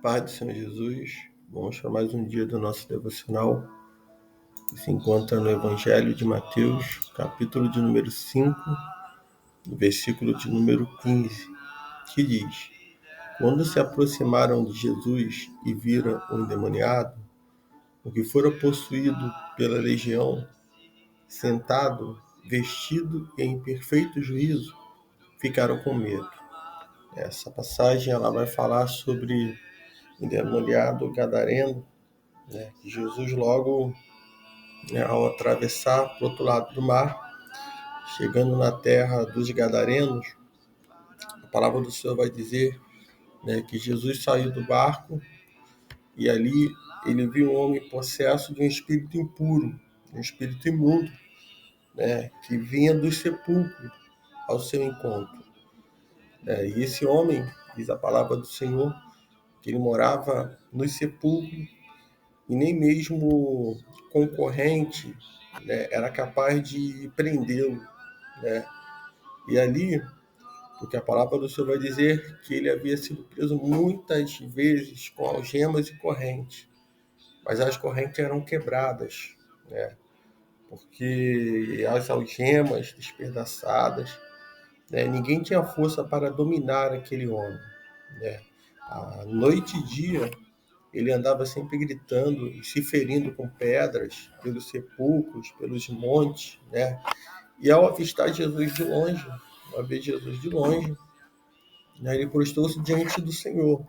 Pai do Senhor Jesus, vamos para mais um dia do nosso devocional, que se encontra no Evangelho de Mateus, capítulo de número 5, versículo de número 15, que diz: Quando se aproximaram de Jesus e viram o endemoniado, o que fora possuído pela legião, sentado, vestido e em perfeito juízo, ficaram com medo. Essa passagem ela vai falar sobre o endemoniado gadareno, que Jesus logo, ao atravessar para o outro lado do mar, chegando na terra dos gadarenos, a palavra do Senhor vai dizer, que Jesus saiu do barco e ali ele viu um homem possesso de um espírito impuro, um espírito imundo, que vinha dos sepulcros ao seu encontro. E esse homem, diz a palavra do Senhor, que ele morava nos sepulcros e nem mesmo concorrente, era capaz de prendê-lo. E ali, porque a palavra do Senhor vai dizer que ele havia sido preso muitas vezes com algemas e correntes, mas as correntes eram quebradas, porque as algemas despedaçadas, ninguém tinha força para dominar aquele homem. A noite e dia ele andava sempre gritando e se ferindo com pedras pelos sepulcros, pelos montes, E ao avistar Jesus de longe, ao ver Jesus de longe, ele prostrou-se diante do Senhor,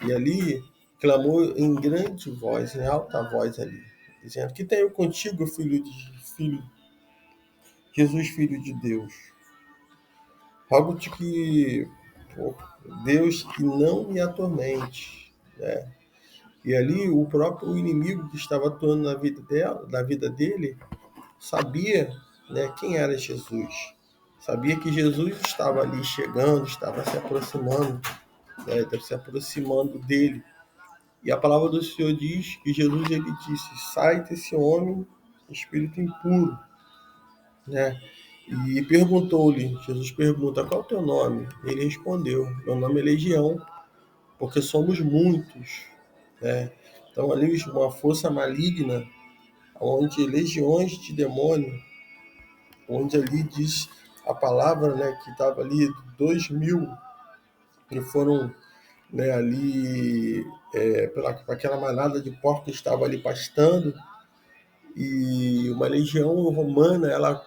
E ali clamou em grande voz, em alta voz ali, dizendo: Que tenho contigo, filho Jesus, filho de Deus. Rogo-te que, por Deus, que não me atormente, E ali o próprio inimigo que estava atuando na vida dele, sabia, quem era Jesus. Sabia que Jesus estava ali chegando, estava se aproximando, se aproximando dele. E a palavra do Senhor diz que Jesus ele disse: sai desse homem, espírito impuro. E perguntou-lhe, Jesus pergunta: qual é o teu nome? Ele respondeu: meu nome é Legião, porque somos muitos. Então ali uma força maligna, onde legiões de demônio, onde ali diz a palavra, que estava ali 2.000 que foram, ali pela aquela manada de porcos que estava ali pastando, e uma legião romana ela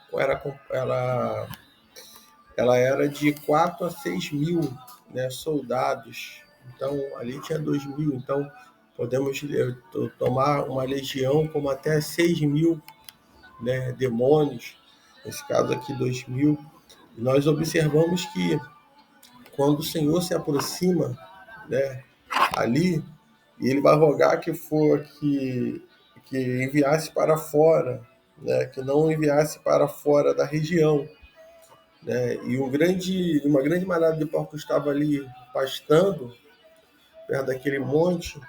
era de 4 a 6 mil, soldados. Então ali tinha 2.000, então podemos tomar uma legião como até 6.000, demônios, nesse caso aqui 2.000. E nós observamos que quando o Senhor se aproxima, ali, e ele vai rogar que enviasse para fora, que não enviasse para fora da região. E uma grande manada de porcos estava ali pastando perto daquele monte,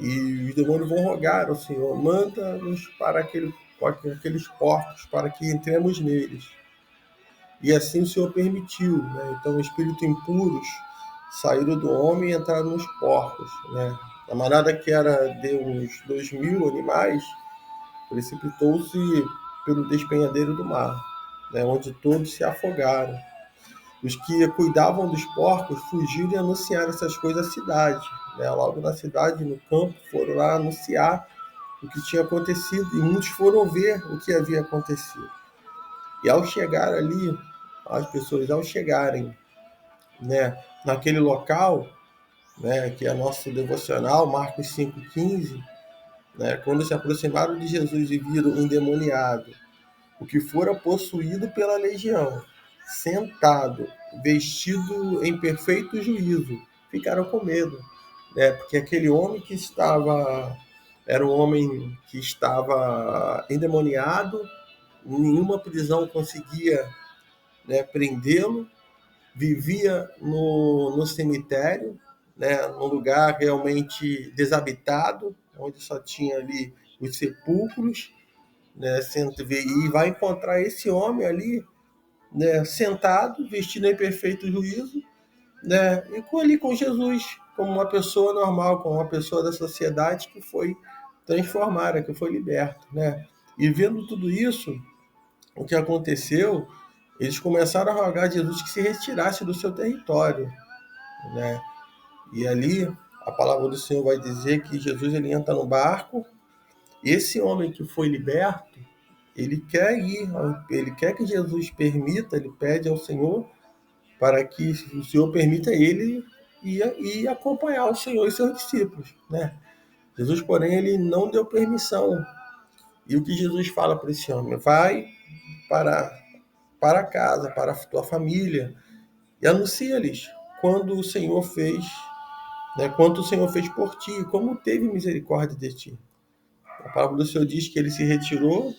e os demônios vão rogar ao Senhor: manda-nos para aqueles porcos, para que entremos neles. E assim o Senhor permitiu. Então, espíritos impuros saíram do homem e entraram nos porcos. A manada, que era de uns 2.000 animais, precipitou-se pelo despenhadeiro do mar, onde todos se afogaram. Os que cuidavam dos porcos fugiram e anunciaram essas coisas à cidade. Logo na cidade, no campo, foram lá anunciar o que tinha acontecido, e muitos foram ver o que havia acontecido. E ao chegar ali, as pessoas, ao chegarem, naquele local, que é nosso devocional, Marcos 5,15, quando se aproximaram de Jesus e viram um endemoniado, o que fora possuído pela legião, sentado, vestido em perfeito juízo, ficaram com medo, porque aquele homem era um homem que estava endemoniado, nenhuma prisão conseguia, prendê-lo, vivia no cemitério, num lugar realmente desabitado, onde só tinha ali os sepulcros, e vai encontrar esse homem ali, sentado, vestido em perfeito juízo, né? E ali com Jesus, como uma pessoa normal, como uma pessoa da sociedade que foi transformada, que foi liberta, né? E vendo tudo isso, o que aconteceu, eles começaram a rogar a Jesus que se retirasse do seu território, né? E ali a palavra do Senhor vai dizer que Jesus ele entra no barco, e esse homem que foi liberto, ele quer ir, ele quer que Jesus permita, ele pede ao Senhor para que o Senhor permita ele ir acompanhar o Senhor e seus discípulos, né? Jesus, porém, ele não deu permissão. E o que Jesus fala para esse homem? Vai para, para casa, para a tua família, e anuncia-lhes quando o Senhor fez, né, quanto o Senhor fez por ti, como teve misericórdia de ti. A palavra do Senhor diz que ele se retirou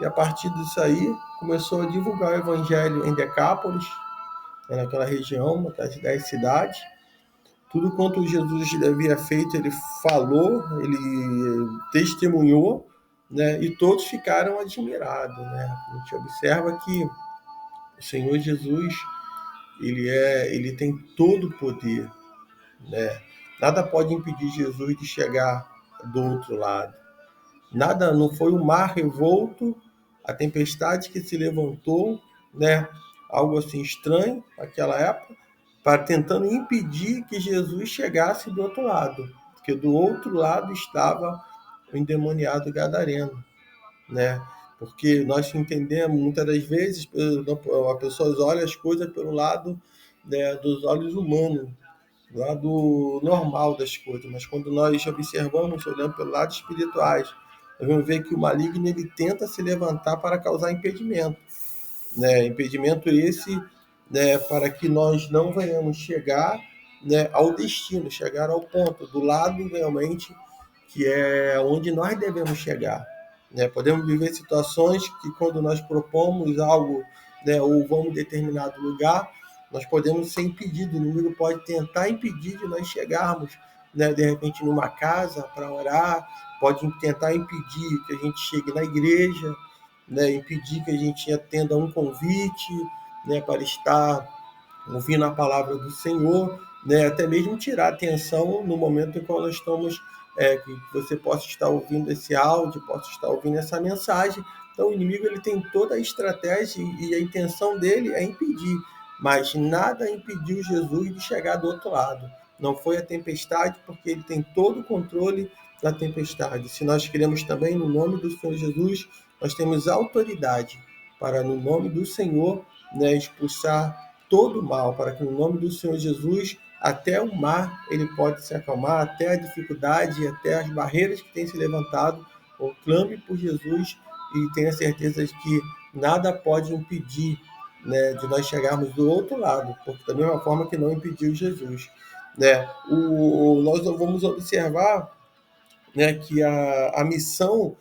e a partir disso aí começou a divulgar o evangelho em Decápolis, naquela região, naquelas 10 cidades. Tudo quanto Jesus havia feito, ele falou, ele testemunhou, né? E todos ficaram admirados, né? A gente observa que o Senhor Jesus, ele tem todo o poder, né? Nada pode impedir Jesus de chegar do outro lado. Nada, não foi o mar revolto, a tempestade que se levantou, né? Algo assim estranho naquela época, para tentando impedir que Jesus chegasse do outro lado, porque do outro lado estava o endemoniado gadareno, né? Porque nós entendemos muitas das vezes, a pessoa olha as coisas pelo lado, né, dos olhos humanos, do lado normal das coisas, mas quando nós observamos, olhando pelo lado espirituais, nós vamos ver que o maligno ele tenta se levantar para causar impedimento, né? Impedimento esse, né, para que nós não venhamos chegar, né, ao destino, chegar ao ponto, do lado realmente que é onde nós devemos chegar, né? Podemos viver situações que quando nós propomos algo, né, ou vamos em determinado lugar, nós podemos ser impedidos, o inimigo pode tentar impedir de nós chegarmos, né, de repente numa casa para orar, pode tentar impedir que a gente chegue na igreja, né, impedir que a gente atenda um convite, né, para estar ouvindo a palavra do Senhor, né, até mesmo tirar a atenção no momento em que nós estamos, que você possa estar ouvindo esse áudio, possa estar ouvindo essa mensagem. Então o inimigo ele tem toda a estratégia e a intenção dele é impedir, mas nada impediu Jesus de chegar do outro lado. Não foi a tempestade, porque ele tem todo o controle da tempestade. Se nós queremos também, no nome do Senhor Jesus, nós temos autoridade para, no nome do Senhor, né, expulsar todo o mal, para que no nome do Senhor Jesus, até o mar ele pode se acalmar, até a dificuldade, até as barreiras que têm se levantado, ou clame por Jesus e tenha certeza de que nada pode impedir, né, de nós chegarmos do outro lado, porque da mesma forma que não impediu Jesus, né? Nós vamos observar, né, que a missão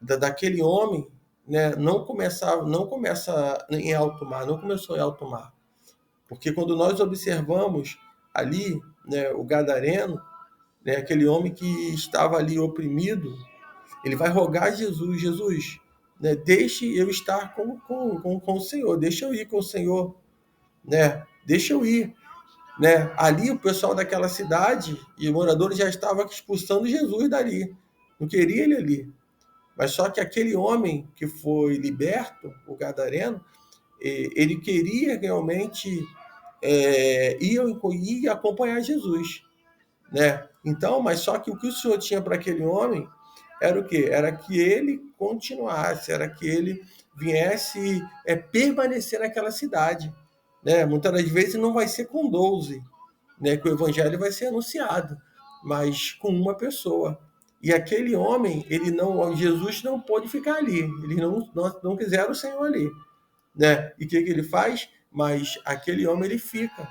daquele homem, né, não começa em alto mar, não começou em alto mar, porque quando nós observamos ali, né, o gadareno, né, aquele homem que estava ali oprimido, ele vai rogar a Jesus, Jesus, né, deixe eu estar com o Senhor, deixa eu ir com o Senhor, né, deixa eu ir. Né? Ali o pessoal daquela cidade e os moradores já estavam expulsando Jesus dali, não queria ele ali. Mas só que aquele homem que foi liberto, o gadareno, ele queria realmente ir acompanhar Jesus, né? Então, mas só que o que o Senhor tinha para aquele homem era o quê? Era que ele continuasse, era que ele viesse permanecer naquela cidade, né? Muitas das vezes não vai ser com 12, né, que o evangelho vai ser anunciado, mas com uma pessoa. E aquele homem, ele não, Jesus não pôde ficar ali, eles não quiseram o Senhor ali, né? E o que ele faz? Mas aquele homem ele fica.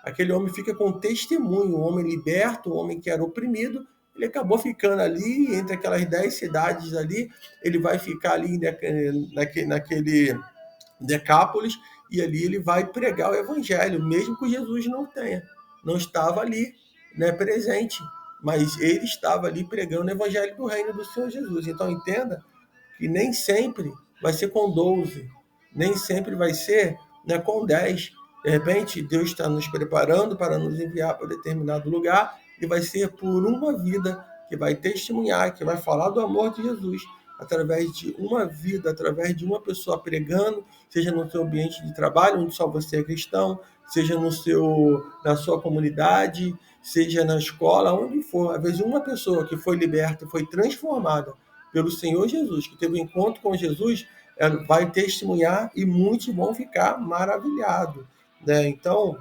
Aquele homem fica com testemunho, um homem liberto, um homem que era oprimido, ele acabou ficando ali entre aquelas 10 cidades ali, ele vai ficar ali naquele Decápolis, e ali ele vai pregar o evangelho, mesmo que Jesus não estava ali, né, presente, mas ele estava ali pregando o evangelho do reino do Senhor Jesus. Então entenda que nem sempre vai ser com 12, nem sempre vai ser, né, com 10. De repente, Deus está nos preparando para nos enviar para determinado lugar e vai ser por uma vida que vai testemunhar, que vai falar do amor de Jesus, através de uma vida, através de uma pessoa pregando, seja no seu ambiente de trabalho, onde só você é cristão, seja na sua comunidade, seja na escola, onde for. Às vezes uma pessoa que foi liberta, foi transformada pelo Senhor Jesus, que teve um encontro com Jesus, ela vai testemunhar e muitos vão ficar maravilhados, né? Então,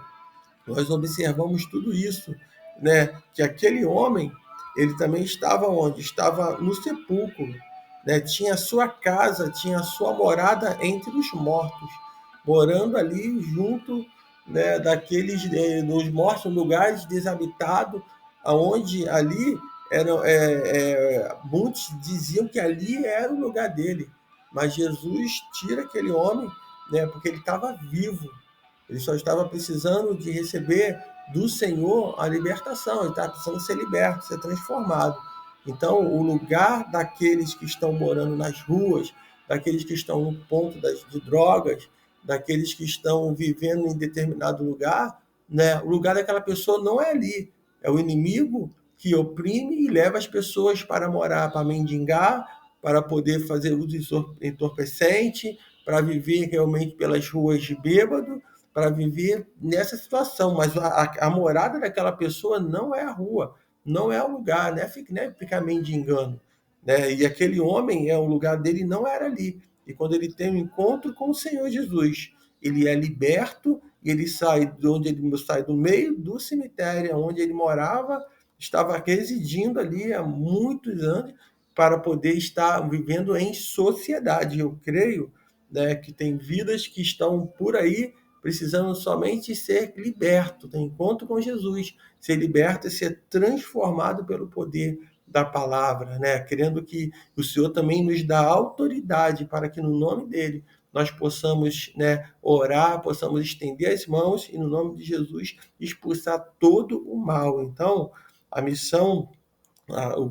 nós observamos tudo isso, né? Que aquele homem, ele também estava onde? Estava no sepulcro, né? Tinha sua casa, tinha sua morada entre os mortos, morando ali junto, né, daqueles dos mortos, lugares desabitados, aonde ali muitos diziam que ali era o lugar dele, mas Jesus tira aquele homem, né? Porque ele estava vivo, ele só estava precisando de receber do Senhor a libertação, ele estava precisando ser liberto, ser transformado. Então, o lugar daqueles que estão morando nas ruas, daqueles que estão no ponto de drogas, daqueles que estão vivendo em determinado lugar, né? O lugar daquela pessoa não é ali, é o inimigo que oprime e leva as pessoas para morar, para mendigar, para poder fazer uso entorpecente, para viver realmente pelas ruas de bêbado, para viver nessa situação, mas a morada daquela pessoa não é a rua, não é o lugar, né? Ficar mendigando, né? E aquele homem, o lugar dele não era ali. E quando ele tem um encontro com o Senhor Jesus, ele é liberto, ele sai de onde ele sai do meio do cemitério, onde ele morava, estava residindo ali há muitos anos para poder estar vivendo em sociedade. Eu creio, né, que tem vidas que estão por aí precisando somente ser liberto, ter encontro com Jesus, ser liberto e ser transformado pelo poder da palavra, né? Querendo que o Senhor também nos dá autoridade para que no nome dele nós possamos, né, orar, possamos estender as mãos e no nome de Jesus expulsar todo o mal. Então, a missão,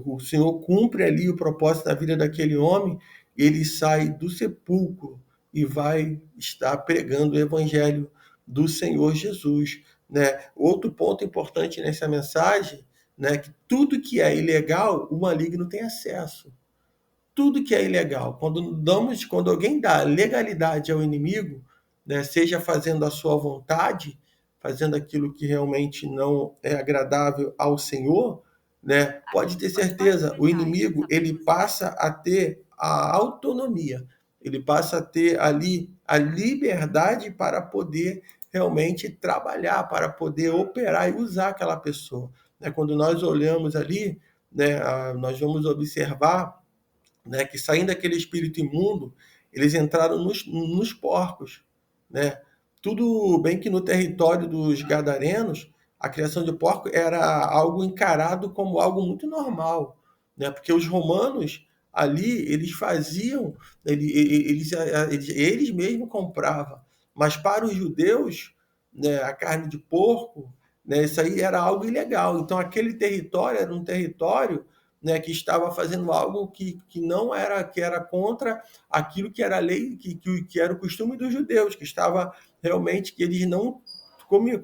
o Senhor cumpre ali o propósito da vida daquele homem, ele sai do sepulcro e vai estar pregando o evangelho do Senhor Jesus, né? Outro ponto importante nessa mensagem, né, que tudo que é ilegal, o maligno tem acesso. Tudo que é ilegal. Quando alguém dá legalidade ao inimigo, né, seja fazendo a sua vontade, fazendo aquilo que realmente não é agradável ao Senhor, né, pode ter certeza, o inimigo ele passa a ter a autonomia, ele passa a ter ali a liberdade para poder realmente trabalhar, para poder operar e usar aquela pessoa. Né? Quando nós olhamos ali, né, nós vamos observar, né, que saindo daquele espírito imundo, eles entraram nos porcos, né? Tudo bem que no território dos gadarenos, a criação de porco era algo encarado como algo muito normal, né? Porque os romanos ali, eles faziam, eles mesmos compravam, mas para os judeus, né, a carne de porco, né, isso aí era algo ilegal. Então aquele território era um território, né, que estava fazendo algo que não era, que era contra aquilo que era a lei, que era o costume dos judeus, que estava realmente, que eles não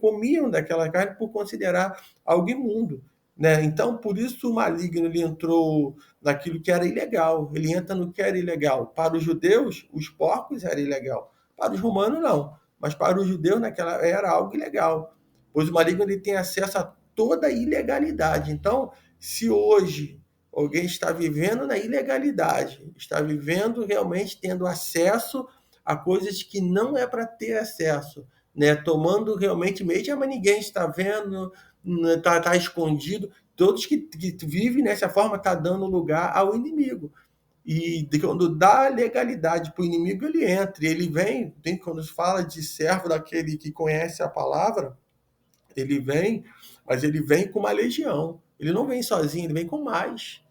comiam daquela carne por considerar algo imundo, né? Então, por isso o maligno ele entrou naquilo que era ilegal, ele entra no que era ilegal. Para os judeus, os porcos era ilegal. Para os romanos, não. Mas para os judeus, naquela era algo ilegal. Pois o maligno ele tem acesso a toda a ilegalidade. Então, se hoje alguém está vivendo na ilegalidade, está vivendo realmente tendo acesso a coisas que não é para ter acesso, né? Tomando realmente mesmo, mas ninguém está vendo, está escondido. Todos que vivem dessa forma estão dando lugar ao inimigo. E quando dá legalidade para o inimigo, ele entra. E ele vem, quando se fala de servo daquele que conhece a palavra, ele vem, mas ele vem com uma legião. Ele não vem sozinho, ele vem com mais,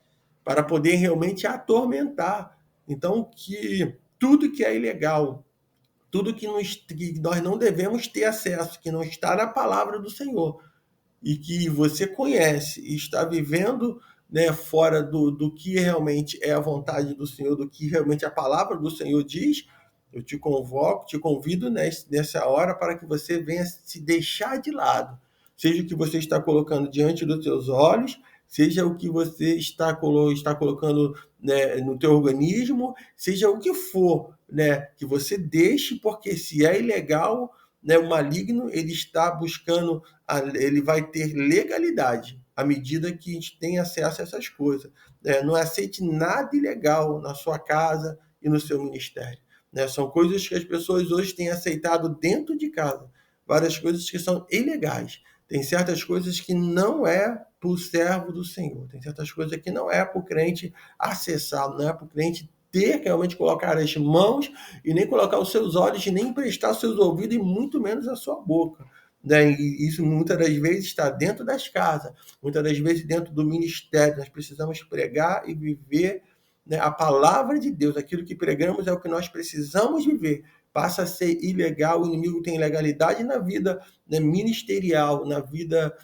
para poder realmente atormentar. Então, que tudo que é ilegal, tudo que nós não devemos ter acesso, que não está na palavra do Senhor, e que você conhece e está vivendo, né, fora do que realmente é a vontade do Senhor, do que realmente a palavra do Senhor diz, Eu te convoco, te convido nessa hora para que você venha se deixar de lado. Seja o que você está colocando diante dos seus olhos, seja o que você está colocando, né, no teu organismo, seja o que for, né, que você deixe, porque se é ilegal, né, o maligno ele está buscando, ele vai ter legalidade à medida que a gente tem acesso a essas coisas. Não aceite nada ilegal na sua casa e no seu ministério. Né? São coisas que as pessoas hoje têm aceitado dentro de casa, várias coisas que são ilegais. Tem certas coisas que não é para o servo do Senhor, tem certas coisas que não é para o crente acessar, não é para o crente ter que realmente colocar as mãos e nem colocar os seus olhos e nem emprestar os seus ouvidos e muito menos a sua boca. Né? E isso muitas das vezes está dentro das casas, muitas das vezes dentro do ministério. Nós precisamos pregar e viver, né, a palavra de Deus. Aquilo que pregamos é o que nós precisamos viver. Passa a ser ilegal, o inimigo tem legalidade na vida, né, ministerial, na vida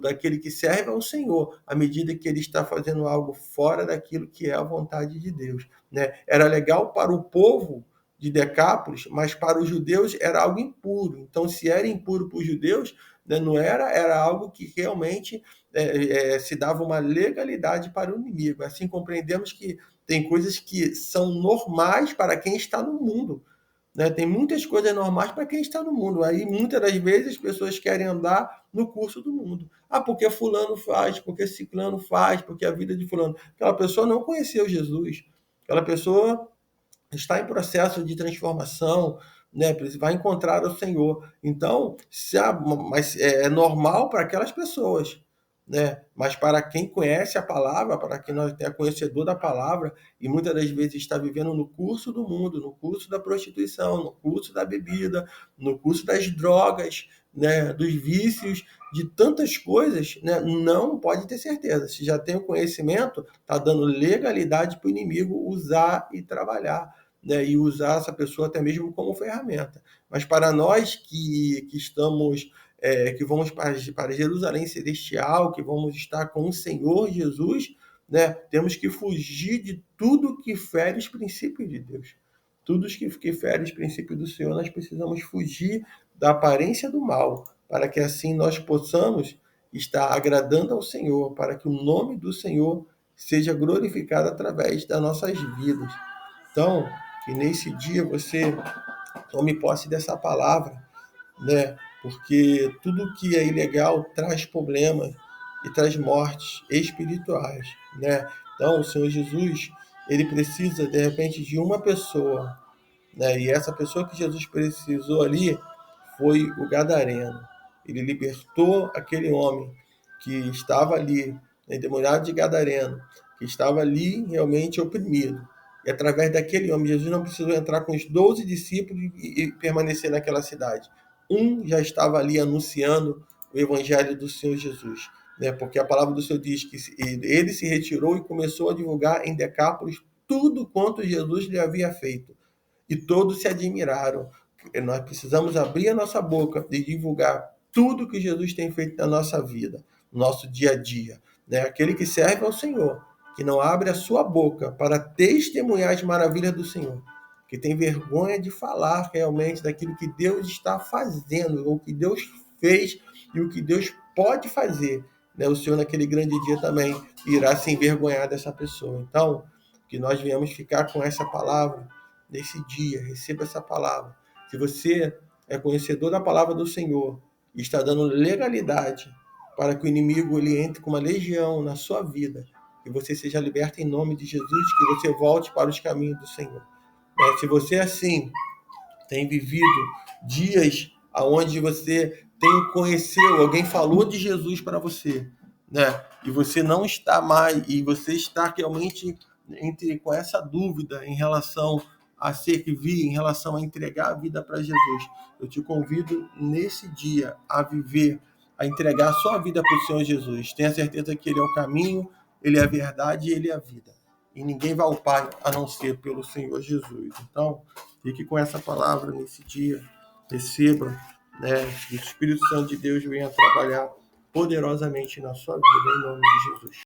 daquele que serve ao Senhor, à medida que ele está fazendo algo fora daquilo que é a vontade de Deus. Né? Era legal para o povo de Decápolis, mas para os judeus era algo impuro. Então, se era impuro para os judeus, né, não era algo que realmente se dava uma legalidade para o inimigo. Assim, compreendemos que tem coisas que são normais para quem está no mundo. Né? Tem muitas coisas normais para quem está no mundo. Aí, muitas das vezes, as pessoas querem andar no curso do mundo. Ah, porque fulano faz, porque ciclano faz, porque a vida de fulano. Aquela pessoa não conheceu Jesus. Aquela pessoa está em processo de transformação, né? Vai encontrar o Senhor. Então, mas é normal para aquelas pessoas, né? Mas para quem conhece a palavra, para quem não é conhecedor da palavra e muitas das vezes está vivendo no curso do mundo, no curso da prostituição, no curso da bebida, no curso das drogas, né? Dos vícios, de tantas coisas, né? Não pode ter certeza. Se já tem o conhecimento, está dando legalidade para o inimigo usar e trabalhar, né? E usar essa pessoa até mesmo como ferramenta. Mas para nós que estamos, que vamos para Jerusalém Celestial, que vamos estar com o Senhor Jesus, né? Temos que fugir de tudo que fere os princípios de Deus. Tudo que fere os princípios do Senhor, nós precisamos fugir da aparência do mal, para que assim nós possamos estar agradando ao Senhor, para que o nome do Senhor seja glorificado através das nossas vidas. Então, que nesse dia você tome posse dessa palavra, né? Porque tudo que é ilegal traz problemas e traz mortes espirituais, né? Então, o Senhor Jesus, ele precisa de repente de uma pessoa, né? E essa pessoa que Jesus precisou ali foi o gadareno. Ele libertou aquele homem que estava ali, endemoniado de gadareno, que estava ali realmente oprimido. E através daquele homem, Jesus não precisou entrar com os 12 discípulos e permanecer naquela cidade. Um já estava ali anunciando o evangelho do Senhor Jesus, né? Porque a palavra do Senhor diz que ele se retirou e começou a divulgar em Decápolis tudo quanto Jesus lhe havia feito. E todos se admiraram. Nós precisamos abrir a nossa boca e divulgar tudo que Jesus tem feito na nossa vida, no nosso dia a dia. Né? Aquele que serve ao Senhor, que não abre a sua boca para testemunhar as maravilhas do Senhor, que tem vergonha de falar realmente daquilo que Deus está fazendo, ou que Deus fez e o que Deus pode fazer. Né? O Senhor, naquele grande dia, também irá se envergonhar dessa pessoa. Então, que nós venhamos ficar com essa palavra nesse dia, receba essa palavra. Se você é conhecedor da palavra do Senhor e está dando legalidade para que o inimigo ele entre com uma legião na sua vida, que você seja liberto em nome de Jesus, que você volte para os caminhos do Senhor. Se você assim tem vivido dias aonde você conheceu, alguém falou de Jesus para você, né? E você não está mais, e você está realmente com essa dúvida em relação a servir, em relação a entregar a vida para Jesus. Eu te convido nesse dia a viver, a entregar a sua vida para o Senhor Jesus. Tenha certeza que Ele é o caminho, Ele é a verdade e Ele é a vida. E ninguém vai ao Pai a não ser pelo Senhor Jesus. Então, fique com essa palavra nesse dia, receba, né? Que o Espírito Santo de Deus venha trabalhar poderosamente na sua vida, em nome de Jesus.